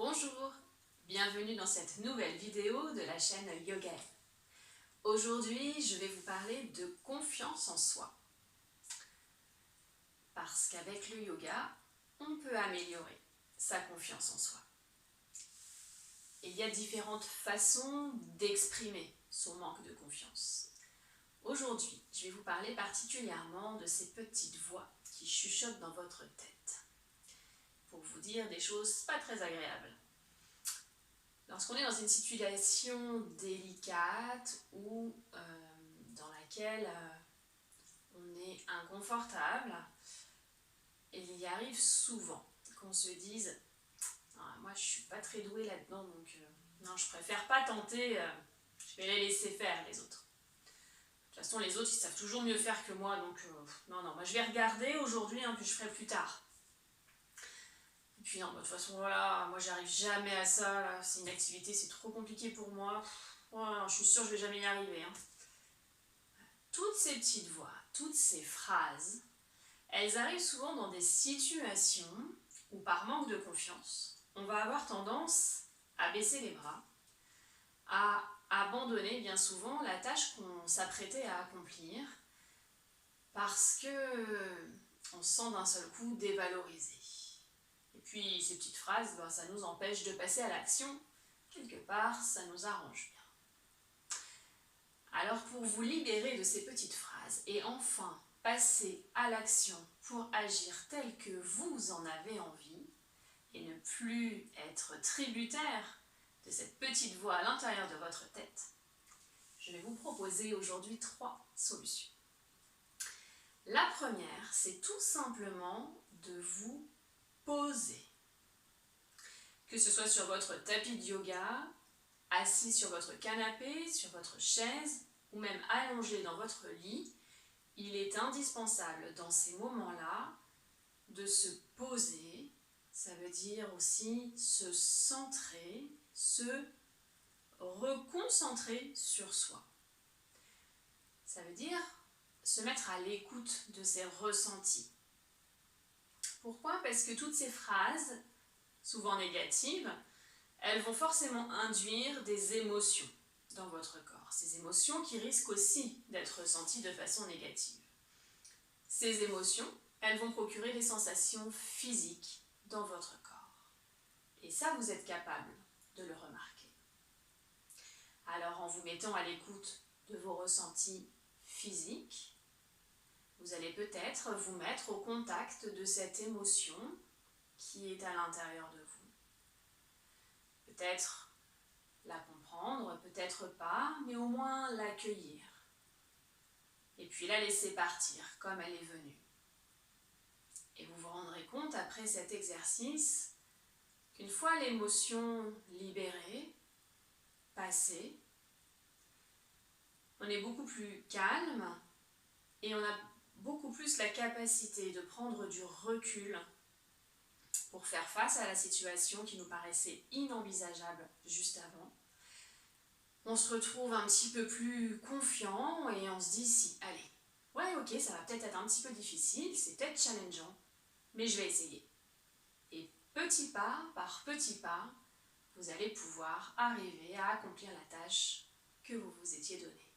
Bonjour, bienvenue dans cette nouvelle vidéo de la chaîne Yogaël. Aujourd'hui, je vais vous parler de confiance en soi. Parce qu'avec le yoga, on peut améliorer sa confiance en soi. Et il y a différentes façons d'exprimer son manque de confiance. Aujourd'hui, je vais vous parler particulièrement de ces petites voix qui chuchotent dans votre tête pour vous dire des choses pas très agréables. Lorsqu'on est dans une situation délicate ou dans laquelle on est inconfortable, il y arrive souvent qu'on se dise « moi je suis pas très douée là-dedans, donc non, je préfère pas tenter, je vais les laisser faire les autres. De toute façon les autres ils savent toujours mieux faire que moi, donc non, moi je vais regarder aujourd'hui, puis je ferai plus tard. » Et puis non, de toute façon voilà, moi j'arrive jamais à ça, là. C'est une activité, c'est trop compliqué pour moi. Je suis sûre que je vais jamais y arriver. Toutes ces petites voix, toutes ces phrases, elles arrivent souvent dans des situations où par manque de confiance, on va avoir tendance à baisser les bras, à abandonner bien souvent la tâche qu'on s'apprêtait à accomplir parce qu'on se sent d'un seul coup dévalorisé. Et puis ces petites phrases, ça nous empêche de passer à l'action. Quelque part, ça nous arrange bien. Alors pour vous libérer de ces petites phrases et enfin passer à l'action pour agir tel que vous en avez envie et ne plus être tributaire de cette petite voix à l'intérieur de votre tête, je vais vous proposer aujourd'hui 3 solutions. La première, c'est tout simplement de vous poser. Que ce soit sur votre tapis de yoga, assis sur votre canapé, sur votre chaise ou même allongé dans votre lit, il est indispensable dans ces moments-là de se poser. Ça veut dire aussi se centrer, se reconcentrer sur soi. Ça veut dire se mettre à l'écoute de ses ressentis. Pourquoi ? Parce que toutes ces phrases, souvent négatives, elles vont forcément induire des émotions dans votre corps. Ces émotions qui risquent aussi d'être ressenties de façon négative. Ces émotions, elles vont procurer des sensations physiques dans votre corps. Et ça, vous êtes capable de le remarquer. Alors, en vous mettant à l'écoute de vos ressentis physiques, vous allez peut-être vous mettre au contact de cette émotion qui est à l'intérieur de vous. Peut-être la comprendre, peut-être pas, mais au moins l'accueillir. Et puis la laisser partir comme elle est venue. Et vous vous rendrez compte après cet exercice qu'une fois l'émotion libérée, passée, on est beaucoup plus calme et on a beaucoup plus la capacité de prendre du recul pour faire face à la situation qui nous paraissait inenvisageable juste avant. On se retrouve un petit peu plus confiant et on se dit si, allez, ouais ok, ça va peut-être être un petit peu difficile, c'est peut-être challengeant, mais je vais essayer. Et petit pas par petit pas, vous allez pouvoir arriver à accomplir la tâche que vous vous étiez donnée.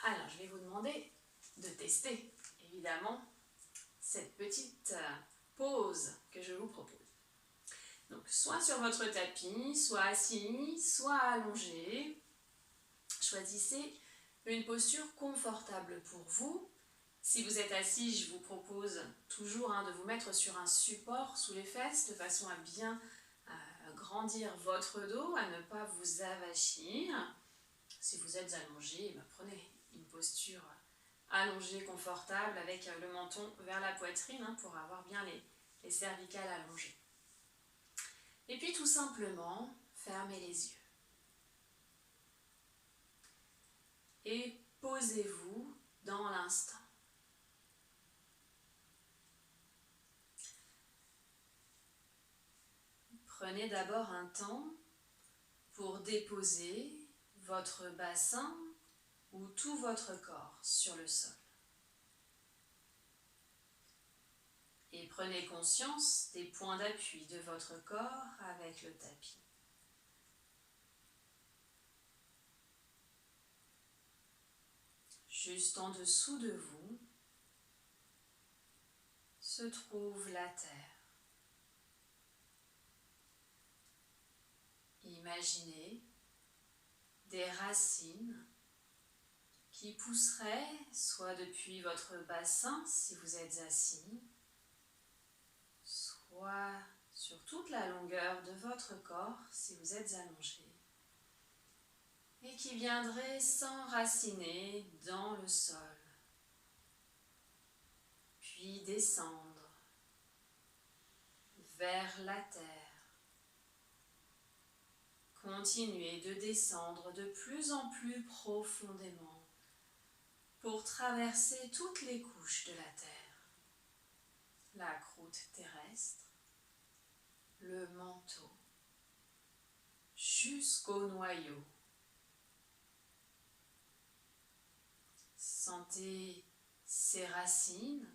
Alors je vais vous demander de tester, évidemment, cette petite pause que je vous propose. Donc, soit sur votre tapis, soit assis, soit allongé. Choisissez une posture confortable pour vous. Si vous êtes assis, je vous propose toujours de vous mettre sur un support sous les fesses de façon à bien grandir votre dos, à ne pas vous avachir. Si vous êtes allongé, prenez une posture allongée, confortable, avec le menton vers la poitrine pour avoir bien les cervicales allongées. Et puis tout simplement, fermez les yeux. Et posez-vous dans l'instant. Prenez d'abord un temps pour déposer votre bassin ou tout votre corps sur le sol. Et prenez conscience des points d'appui de votre corps avec le tapis. Juste en dessous de vous se trouve la terre. Imaginez des racines qui pousseraient soit depuis votre bassin si vous êtes assis, soit sur toute la longueur de votre corps si vous êtes allongé, et qui viendraient s'enraciner dans le sol, puis descendre vers la terre. Continuez de descendre de plus en plus profondément pour traverser toutes les couches de la terre, la croûte terrestre, le manteau, jusqu'au noyau. Sentez ces racines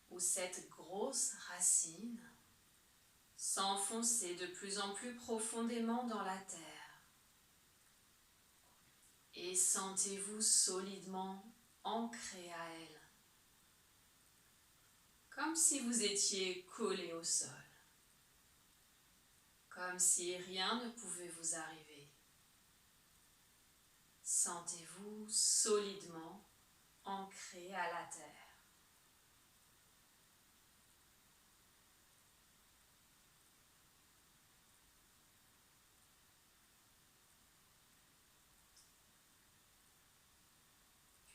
ou cette grosse racine s'enfoncer de plus en plus profondément dans la terre. Et sentez-vous solidement ancré à elle, comme si vous étiez collé au sol, comme si rien ne pouvait vous arriver. Sentez-vous solidement ancré à la terre.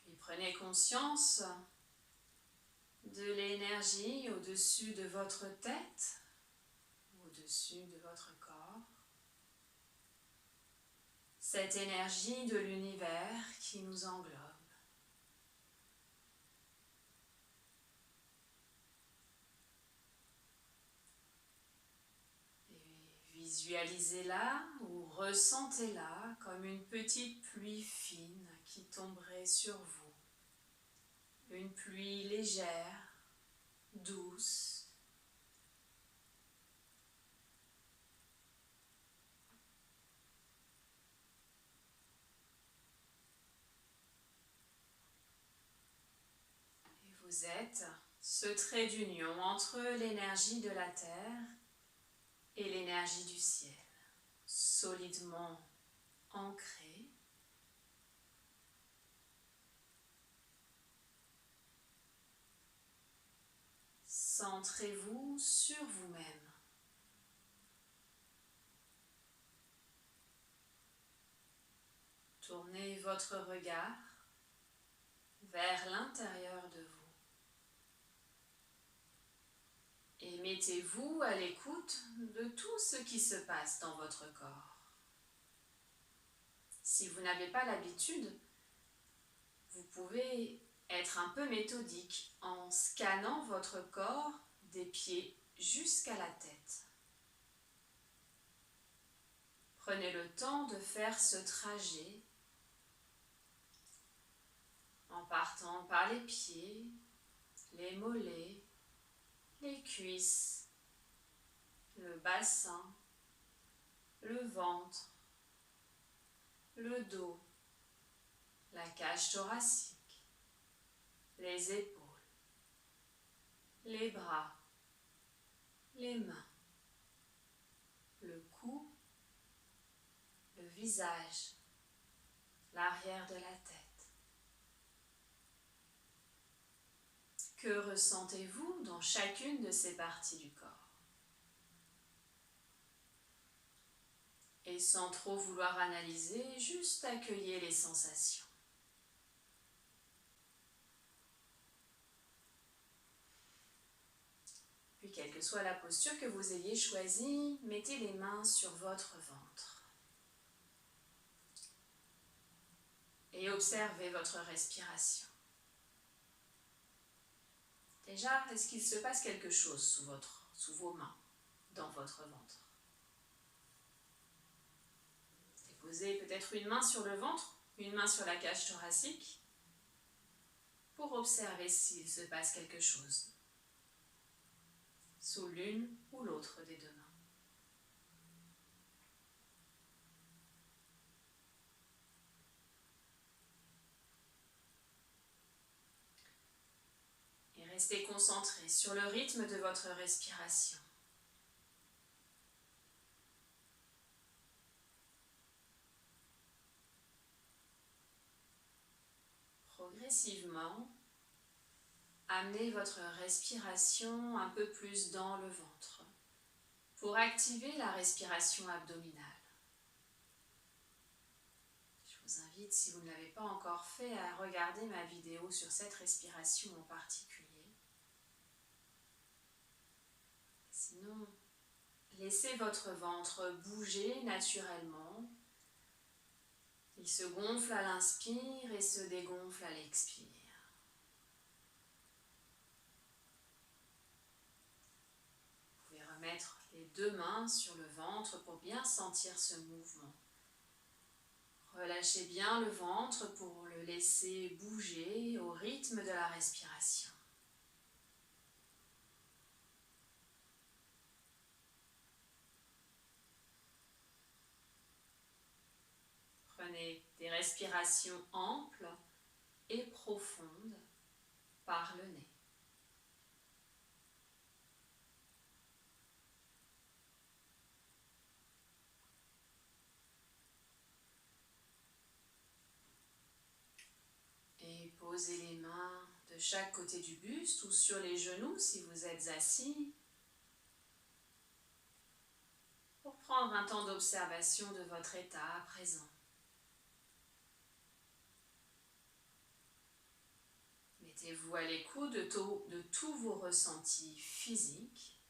Puis prenez conscience de l'énergie au-dessus de votre tête, au-dessus de votre corps. Cette énergie de l'univers qui nous englobe. Visualisez-la ou ressentez-la comme une petite pluie fine qui tomberait sur vous. Une pluie légère, douce. Et vous êtes ce trait d'union entre l'énergie de la terre et l'énergie du ciel, solidement ancré. Centrez-vous sur vous-même. Tournez votre regard vers l'intérieur de vous. Et mettez-vous à l'écoute de tout ce qui se passe dans votre corps. Si vous n'avez pas l'habitude, vous pouvez être un peu méthodique en scannant votre corps des pieds jusqu'à la tête. Prenez le temps de faire ce trajet en partant par les pieds, les mollets, les cuisses, le bassin, le ventre, le dos, la cage thoracique, les épaules, les bras, les mains, le cou, le visage, l'arrière de la tête. Que ressentez-vous dans chacune de ces parties du corps? Et sans trop vouloir analyser, juste accueillez les sensations. Puis, quelle que soit la posture que vous ayez choisie, mettez les mains sur votre ventre. Et observez votre respiration. Déjà, est-ce qu'il se passe quelque chose sous vos mains, dans votre ventre? Déposez peut-être une main sur le ventre, une main sur la cage thoracique, pour observer s'il se passe quelque chose. sous l'une ou l'autre des deux mains. Et restez concentré sur le rythme de votre respiration. Progressivement, amenez votre respiration un peu plus dans le ventre pour activer la respiration abdominale. Je vous invite, si vous ne l'avez pas encore fait, à regarder ma vidéo sur cette respiration en particulier. Sinon, laissez votre ventre bouger naturellement. Il se gonfle à l'inspire et se dégonfle à l'expire. Vous pouvez remettre les deux mains sur le ventre pour bien sentir ce mouvement. Relâchez bien le ventre pour le laisser bouger au rythme de la respiration. Prenez des respirations amples et profondes par le nez. Et posez les mains de chaque côté du buste ou sur les genoux si vous êtes assis, pour prendre un temps d'observation de votre état présent. Mettez-vous à l'écoute de tous vos ressentis physiques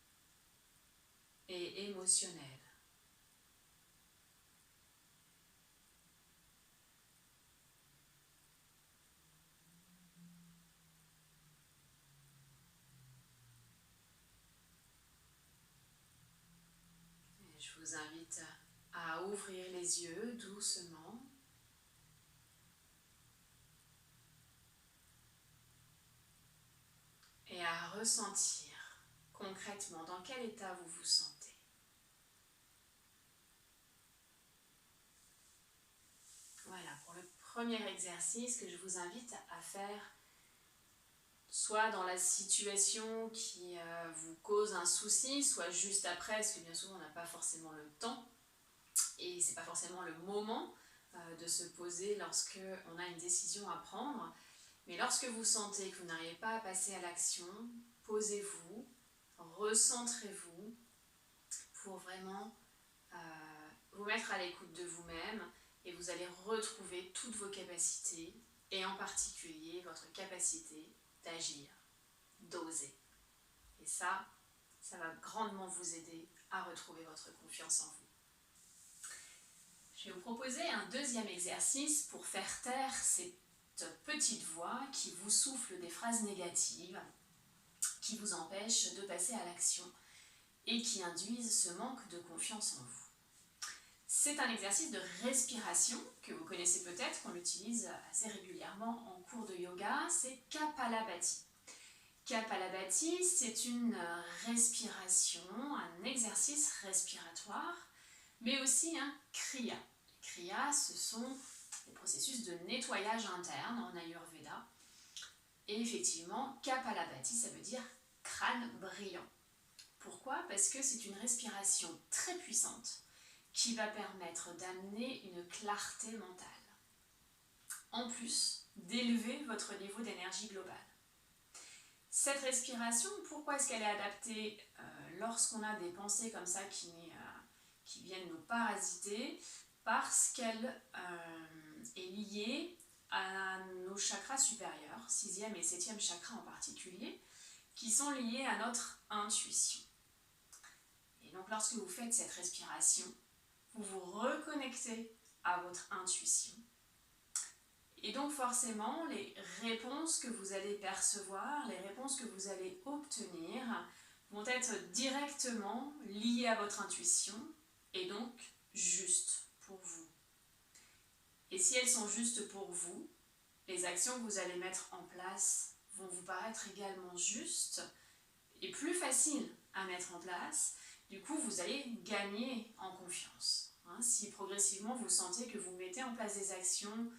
et émotionnels. Et je vous invite à ouvrir les yeux doucement. Et à ressentir concrètement dans quel état vous vous sentez. Voilà, pour le premier exercice que je vous invite à faire, soit dans la situation qui vous cause un souci, soit juste après, parce que bien souvent on n'a pas forcément le temps, et c'est pas forcément le moment de se poser lorsque on a une décision à prendre. Mais lorsque vous sentez que vous n'arrivez pas à passer à l'action, posez-vous, recentrez-vous pour vraiment vous mettre à l'écoute de vous-même et vous allez retrouver toutes vos capacités et en particulier votre capacité d'agir, d'oser. Et ça va grandement vous aider à retrouver votre confiance en vous. Je vais vous proposer un deuxième exercice pour faire taire cette petite voix qui vous souffle des phrases négatives, qui vous empêchent de passer à l'action et qui induisent ce manque de confiance en vous. C'est un exercice de respiration que vous connaissez peut-être, qu'on utilise assez régulièrement en cours de yoga, c'est Kapalabhati. Kapalabhati, c'est une respiration, un exercice respiratoire, mais aussi un kriya. Les kriyas, ce sont des processus de nettoyage interne en Ayurveda. Et effectivement, Kapalabhati, ça veut dire crâne brillant. Pourquoi ? Parce que c'est une respiration très puissante qui va permettre d'amener une clarté mentale. En plus d'élever votre niveau d'énergie globale. Cette respiration, pourquoi est-ce qu'elle est adaptée lorsqu'on a des pensées comme ça qui viennent nous parasiter? Parce qu'elle est liée à nos chakras supérieurs, 6e et 7e chakras en particulier, qui sont liés à notre intuition. Et donc lorsque vous faites cette respiration, vous vous reconnectez à votre intuition. Et donc forcément, les réponses que vous allez percevoir, les réponses que vous allez obtenir vont être directement liées à votre intuition et donc justes pour vous. Et si elles sont justes pour vous, les actions que vous allez mettre en place vont vous paraître également justes est plus facile à mettre en place. Du coup, vous allez gagner en confiance. Si progressivement vous sentez que vous mettez en place des actions,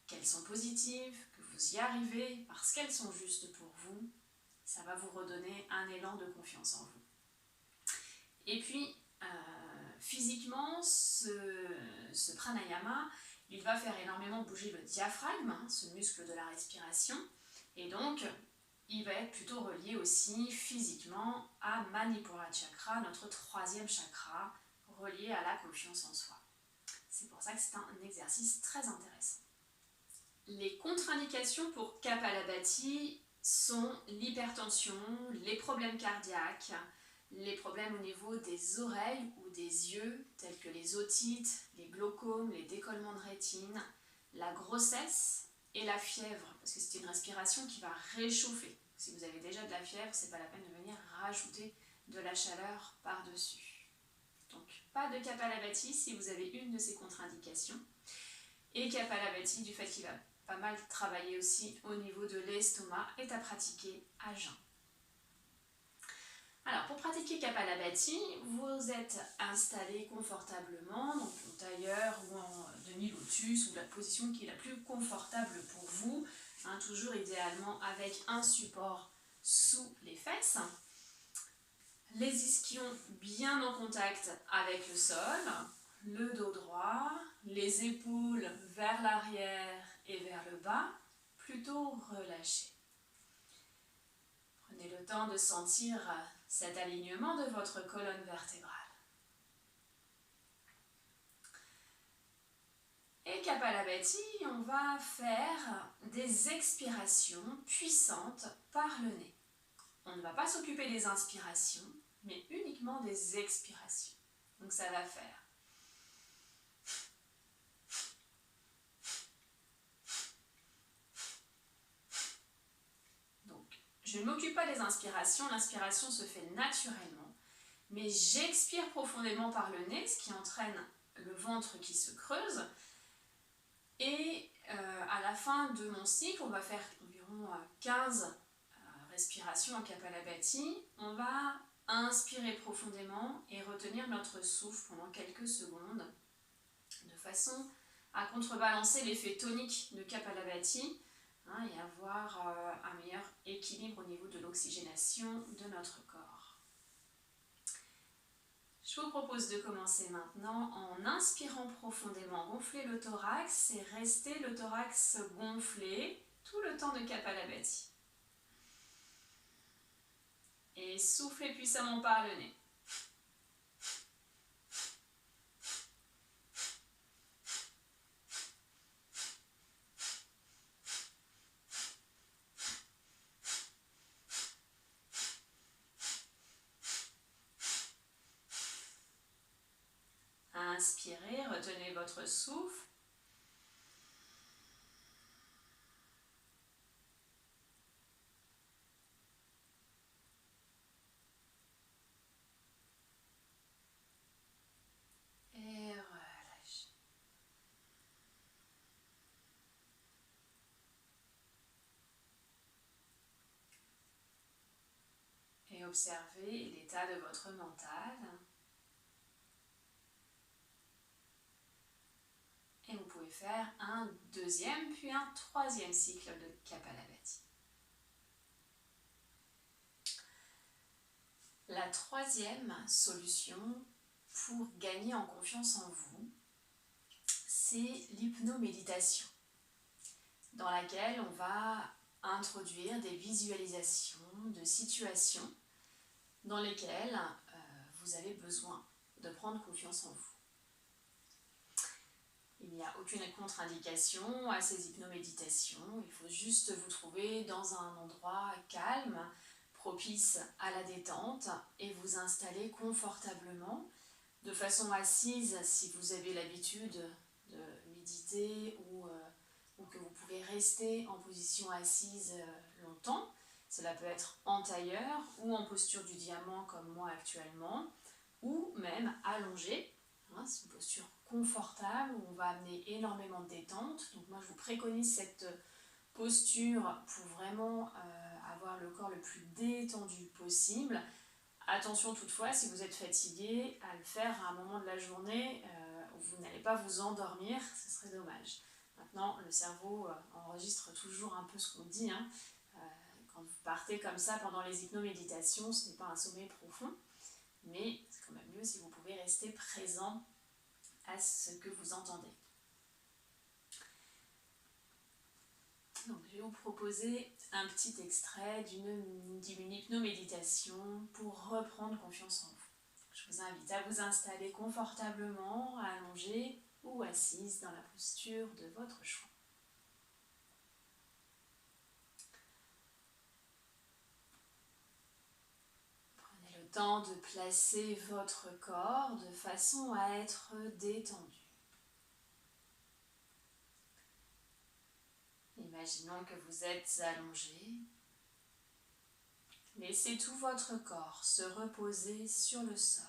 qu'elles sont positives, que vous y arrivez parce qu'elles sont justes pour vous, ça va vous redonner un élan de confiance en vous. Et puis, physiquement, ce pranayama, il va faire énormément bouger le diaphragme, ce muscle de la respiration, et donc il va être plutôt relié aussi physiquement à Manipura Chakra, notre troisième chakra, relié à la confiance en soi. C'est pour ça que c'est un exercice très intéressant. Les contre-indications pour Kapalabhati sont l'hypertension, les problèmes cardiaques, les problèmes au niveau des oreilles ou des yeux, tels que les otites, les glaucomes, les décollements de rétine, la grossesse et la fièvre, parce que c'est une respiration qui va réchauffer. Si vous avez déjà de la fièvre, ce n'est pas la peine de venir rajouter de la chaleur par-dessus. Donc, pas de Kapalabhati si vous avez une de ces contre-indications. Et Kapalabhati, du fait qu'il va pas mal travailler aussi au niveau de l'estomac, est à pratiquer à jeun. Alors, pour pratiquer Kapalabhati, vous êtes installé confortablement, donc en tailleur ou en demi-lotus, ou la position qui est la plus confortable pour vous, toujours idéalement avec un support sous les fesses. Les ischions bien en contact avec le sol, le dos droit, les épaules vers l'arrière et vers le bas, plutôt relâchées. Prenez le temps de sentir cet alignement de votre colonne vertébrale. Et Kapalabhati, on va faire des expirations puissantes par le nez. On ne va pas s'occuper des inspirations, mais uniquement des expirations. Donc ça va faire je ne m'occupe pas des inspirations, l'inspiration se fait naturellement, mais j'expire profondément par le nez, ce qui entraîne le ventre qui se creuse. Et à la fin de mon cycle, on va faire environ 15 respirations en Kapalabhati. On va inspirer profondément et retenir notre souffle pendant quelques secondes, de façon à contrebalancer l'effet tonique de Kapalabhati, et avoir un meilleur équilibre au niveau de l'oxygénation de notre corps. Je vous propose de commencer maintenant en inspirant profondément, gonfler le thorax et rester le thorax gonflé tout le temps de Kapalabhati. Et soufflez puissamment par le nez. Inspirez, retenez votre souffle. Et relâchez. Et observez l'état de votre mental. Et vous pouvez faire un deuxième puis un troisième cycle de Kapalabhati. La troisième solution pour gagner en confiance en vous, c'est l'hypnoméditation, dans laquelle on va introduire des visualisations de situations dans lesquelles vous avez besoin de prendre confiance en vous. Il n'y a aucune contre-indication à ces hypnoméditations, il faut juste vous trouver dans un endroit calme, propice à la détente, et vous installer confortablement, de façon assise si vous avez l'habitude de méditer ou que vous pouvez rester en position assise longtemps. Cela peut être en tailleur ou en posture du diamant comme moi actuellement, ou même allongé. C'est une posture confortable où on va amener énormément de détente. Donc moi je vous préconise cette posture pour vraiment avoir le corps le plus détendu possible. Attention toutefois, si vous êtes fatigué, à le faire à un moment de la journée où vous n'allez pas vous endormir, ce serait dommage. Maintenant, le cerveau enregistre toujours un peu ce qu'on dit. Quand vous partez comme ça pendant les hypnoméditations, ce n'est pas un sommeil profond, mais c'est quand même mieux si vous pouvez rester présent à ce que vous entendez. Donc, je vais vous proposer un petit extrait d'une hypnoméditation pour reprendre confiance en vous. Je vous invite à vous installer confortablement, allongé ou assise dans la posture de votre choix. Prenez le temps de placer votre corps de façon à être détendu. Imaginons que vous êtes allongé. Laissez tout votre corps se reposer sur le sol.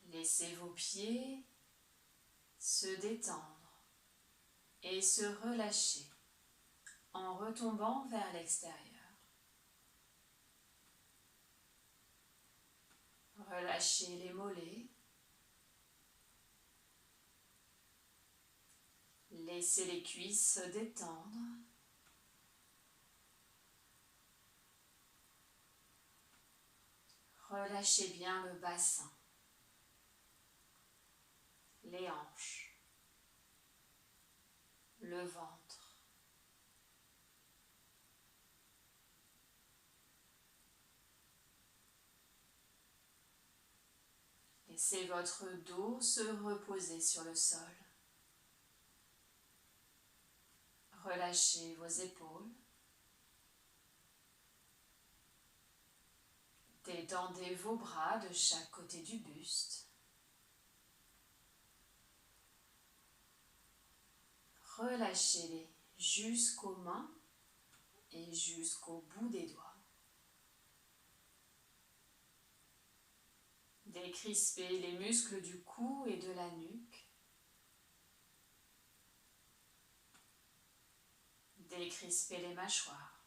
Laissez vos pieds se détendre et se relâcher en retombant vers l'extérieur. Relâchez les mollets. Laissez les cuisses se détendre. Relâchez bien le bassin, les hanches, le ventre. Laissez votre dos se reposer sur le sol. Relâchez vos épaules. Détendez vos bras de chaque côté du buste. Relâchez-les jusqu'aux mains et jusqu'au bout des doigts. Décrispez les muscles du cou et de la nuque. Décrispez les mâchoires.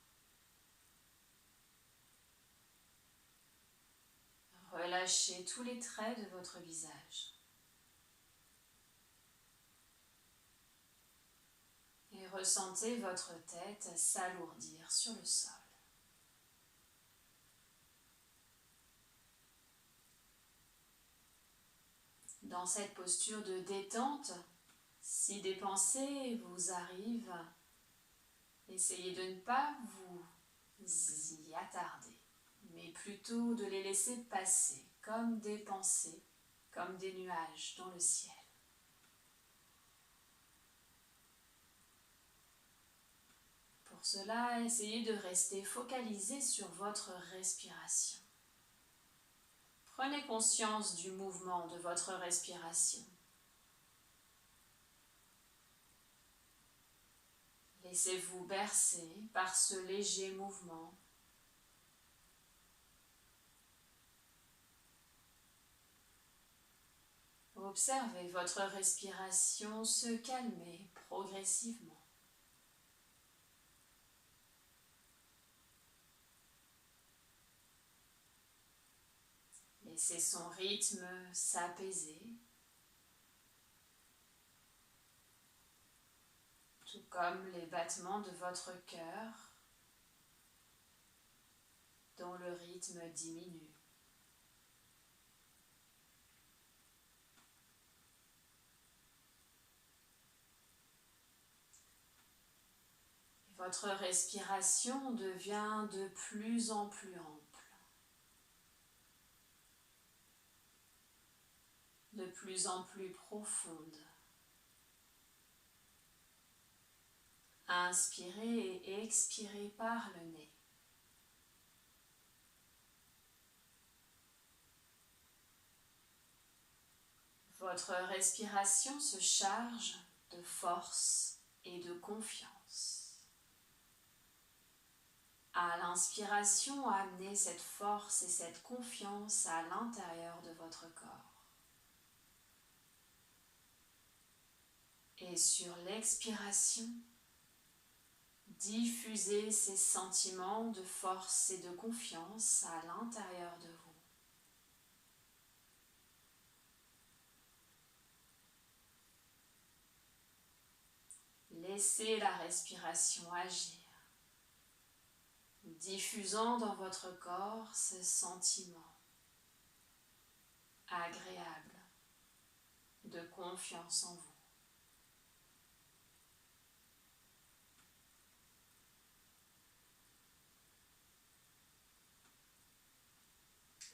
Relâchez tous les traits de votre visage. Et ressentez votre tête s'alourdir sur le sol. Dans cette posture de détente, si des pensées vous arrivent, essayez de ne pas vous y attarder, mais plutôt de les laisser passer comme des pensées, comme des nuages dans le ciel. Pour cela, essayez de rester focalisé sur votre respiration. Prenez conscience du mouvement de votre respiration. Laissez-vous bercer par ce léger mouvement. Observez votre respiration se calmer progressivement. Laissez son rythme s'apaiser, tout comme les battements de votre cœur, dont le rythme diminue. Votre respiration devient de plus en plus ample, de plus en plus profonde. Inspirez et expirez par le nez. Votre respiration se charge de force et de confiance. À l'inspiration, amenez cette force et cette confiance à l'intérieur de votre corps. Et sur l'expiration, diffusez ces sentiments de force et de confiance à l'intérieur de vous. Laissez la respiration agir, diffusant dans votre corps ce sentiment agréable de confiance en vous.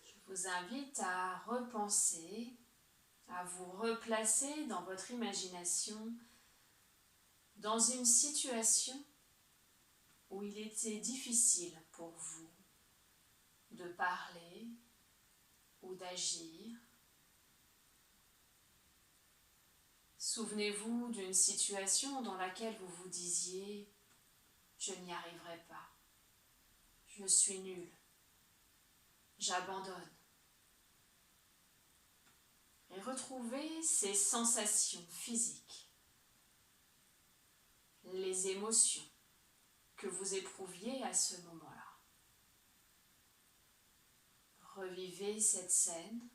Je vous invite à repenser, à vous replacer dans votre imagination dans une situation où il était difficile pour vous de parler ou d'agir. Souvenez-vous d'une situation dans laquelle vous vous disiez « Je n'y arriverai pas, je suis nul, j'abandonne ». Et retrouvez ces sensations physiques, les émotions que vous éprouviez à ce moment-là. Revivez cette scène.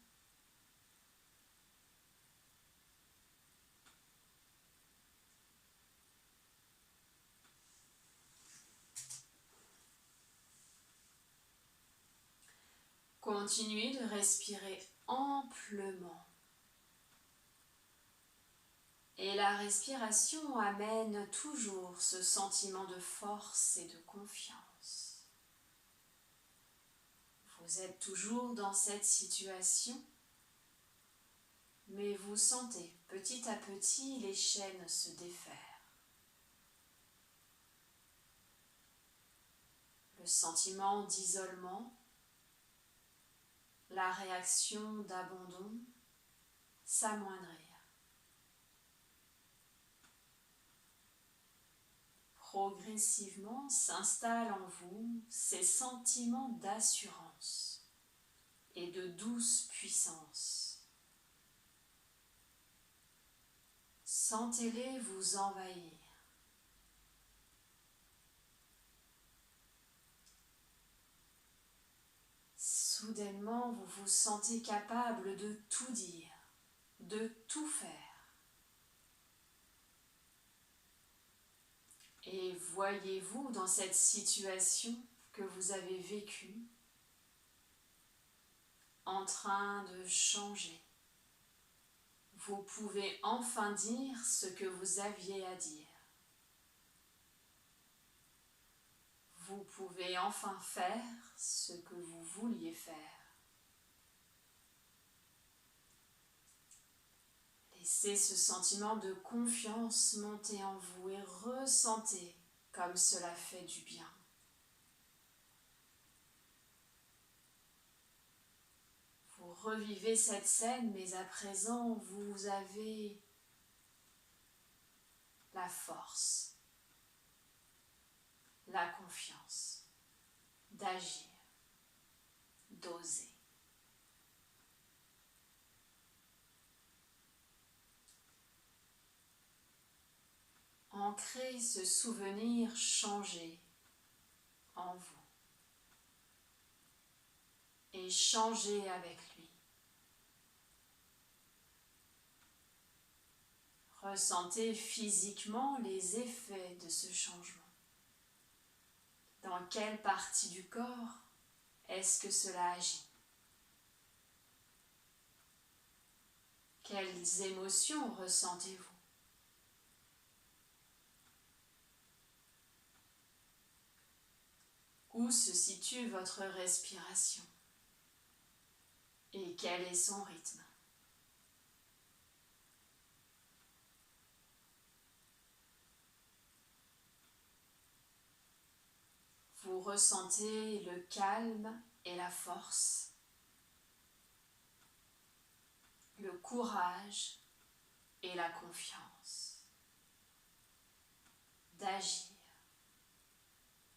Continuez de respirer amplement. Et la respiration amène toujours ce sentiment de force et de confiance. Vous êtes toujours dans cette situation, mais vous sentez petit à petit les chaînes se défaire. Le sentiment d'isolement, la réaction d'abandon s'amoindrir. Progressivement s'installent en vous ces sentiments d'assurance et de douce puissance. Sentez-les vous envahir. Soudainement, vous vous sentez capable de tout dire, de tout faire. Et voyez-vous dans cette situation que vous avez vécue en train de changer. Vous pouvez enfin dire ce que vous aviez à dire. Vous pouvez enfin faire ce que vous vouliez faire. Laissez ce sentiment de confiance monter en vous et ressentez comme cela fait du bien. Vous revivez cette scène, mais à présent, vous avez la force, la confiance d'agir, d'oser. Ancrez ce souvenir changé en vous et changez avec lui. Ressentez physiquement les effets de ce changement. Dans quelle partie du corps est-ce que cela agit? Quelles émotions ressentez-vous? Où se situe votre respiration? Et quel est son rythme? Vous ressentez le calme et la force, le courage et la confiance d'agir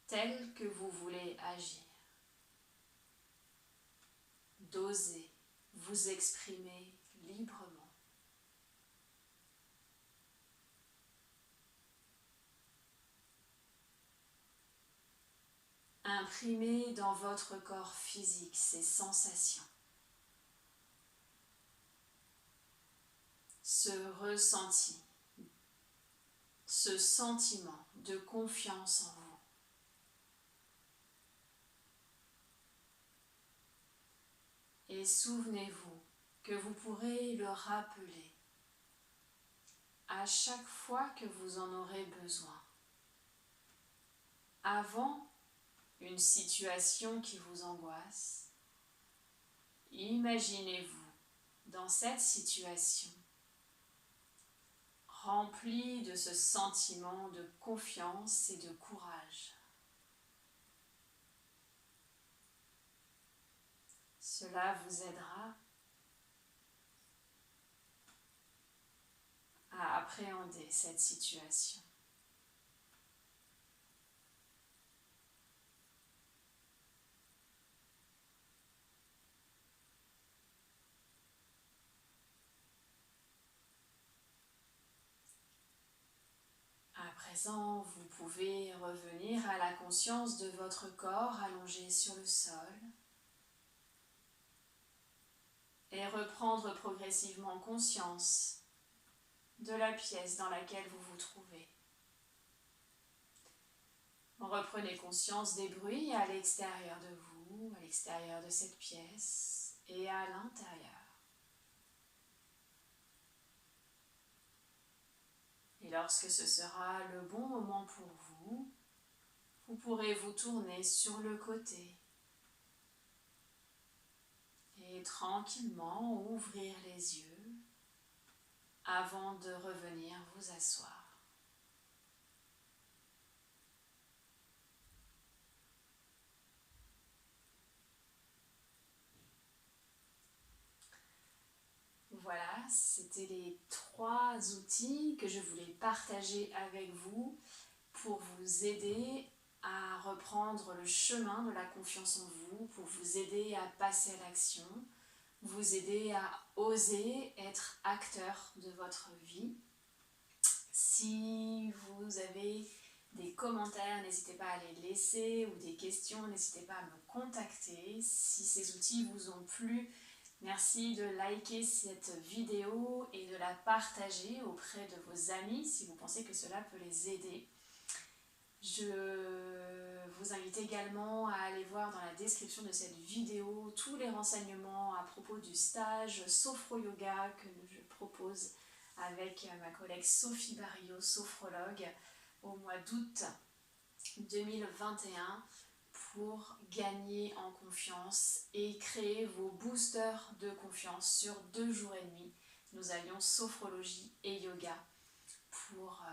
tel que vous voulez agir, d'oser vous exprimer librement. imprimer dans votre corps physique ces sensations, ce ressenti, ce sentiment de confiance en vous. Et souvenez-vous que vous pourrez le rappeler à chaque fois que vous en aurez besoin. Avant une situation qui vous angoisse, imaginez-vous dans cette situation rempli de ce sentiment de confiance et de courage. Cela vous aidera à appréhender cette situation. À présent, vous pouvez revenir à la conscience de votre corps allongé sur le sol et reprendre progressivement conscience de la pièce dans laquelle vous vous trouvez. Reprenez conscience des bruits à l'extérieur de vous, à l'extérieur de cette pièce et à l'intérieur. Et lorsque ce sera le bon moment pour vous, vous pourrez vous tourner sur le côté et tranquillement ouvrir les yeux avant de revenir vous asseoir. Voilà, c'était les 3 outils que je voulais partager avec vous pour vous aider à reprendre le chemin de la confiance en vous, pour vous aider à passer à l'action, vous aider à oser être acteur de votre vie. Si vous avez des commentaires, n'hésitez pas à les laisser, ou des questions, n'hésitez pas à me contacter. Si ces outils vous ont plu, merci de liker cette vidéo et de la partager auprès de vos amis si vous pensez que cela peut les aider. Je vous invite également à aller voir dans la description de cette vidéo tous les renseignements à propos du stage Sophro Yoga que je propose avec ma collègue Sophie Barrio, sophrologue, au mois d'août 2021 pour gagner en confiance et créer vos boosters de confiance sur 2 jours et demi. Nous allions sophrologie et yoga pour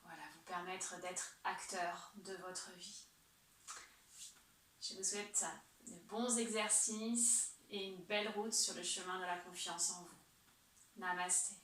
vous permettre d'être acteur de votre vie. Je vous souhaite de bons exercices et une belle route sur le chemin de la confiance en vous. Namasté.